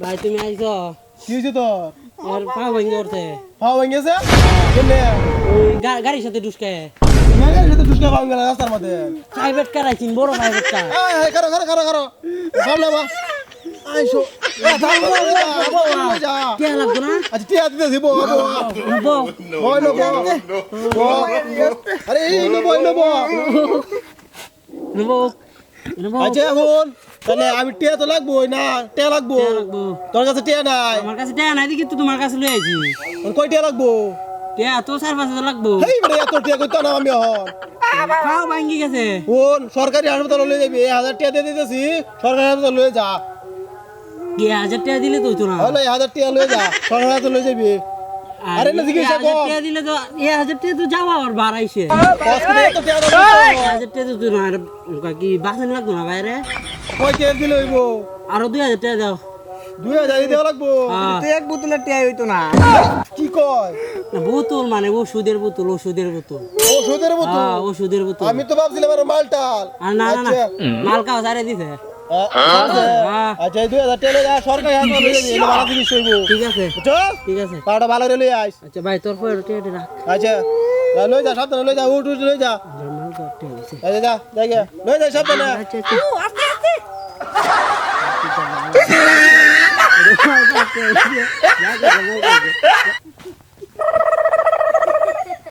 ভাই তুমি আইছো কি হয়েছে তোর? আর পা ভেঙে উঠছে পা ভেঙেছে? কেমনে? ওই গাড়ির সাথে ঢুসকে মেয়ের সাথে দুষ্কা পাওয়া গেল রাস্তার মধ্যে। প্রাইভেট কার আইছিন বড় প্রাইভেট কার খারো সামনে বা আইসো যা কে লাগতো না আচ্ছা টিয়া দিতে দিব বউ ওই নেবো আরে এই নেবো নেবো নেবো আচ্ছা এখন তাহলে আমি টিয়া তো লাগবো না টিয়া লাগবো লাগবো তোর কাছে টিয়া নাই আমার কাছে টাকা নাই দেখি তো তোমার কাছে লই আইছি কয় টিয়া লাগবো টাকা তো 4-5 হাজার লাগবো এই বেটা এত টিয়া কইতো না আমি এখন পাও ভাঙ্গি গেছে কোন সরকারি হাসপাতাল লয়ে যাবি 1000 টিয়া দিয়ে দিতেছি সরকারি হাসপাতাল লয়ে যা কি 1000 টাকা দিলে তো হইতো না হলো 1000 টিয়া লয়ে যা সরকারি হাসপাতাল লয়ে যাবি আরে না জিজ্ঞাসা কর 1000 টাকা দিলে তো 1000 টাকা তো যাওয়া আর বাড়াইছে হসপিটালে তো টিয়া দাও 1000 টাকা তো না আর কি বাসন লাগতো না বাইরে কয় টিয়া দিলে হইবো আরো 2000 টাকা দাও 2000 দিতে লাগবো তো এক বোতলের টিয়া হইতো না কি কয় বোতল মানে ওষুধের বোতল ওষুধের বোতল ওষুধের মতো ওষুধের বোতল আমি তো ভাবছিলাম আর মালটাল আর না না না মাল কাও সারে দিছে আচ্ছা এই 2000 টিয়া লয়ে যা সরকারি হাসপাতাল লয়ে যাবি এটা ভালো জিনিস হইবো ঠিক আছে বুঝছো ঠিক আছে পাড়া ভালো রে লয়ে আইস আচ্ছা ভাই তোর পরে টেটে রাখ আচ্ছা লয়ে যা সাবধানে লয়ে যা উঠ লয়ে যা মাল তো টেটে হইছে আচ্ছা যা জায়গা লয়ে যা সাবধানে আচ্ছা আচ্ছা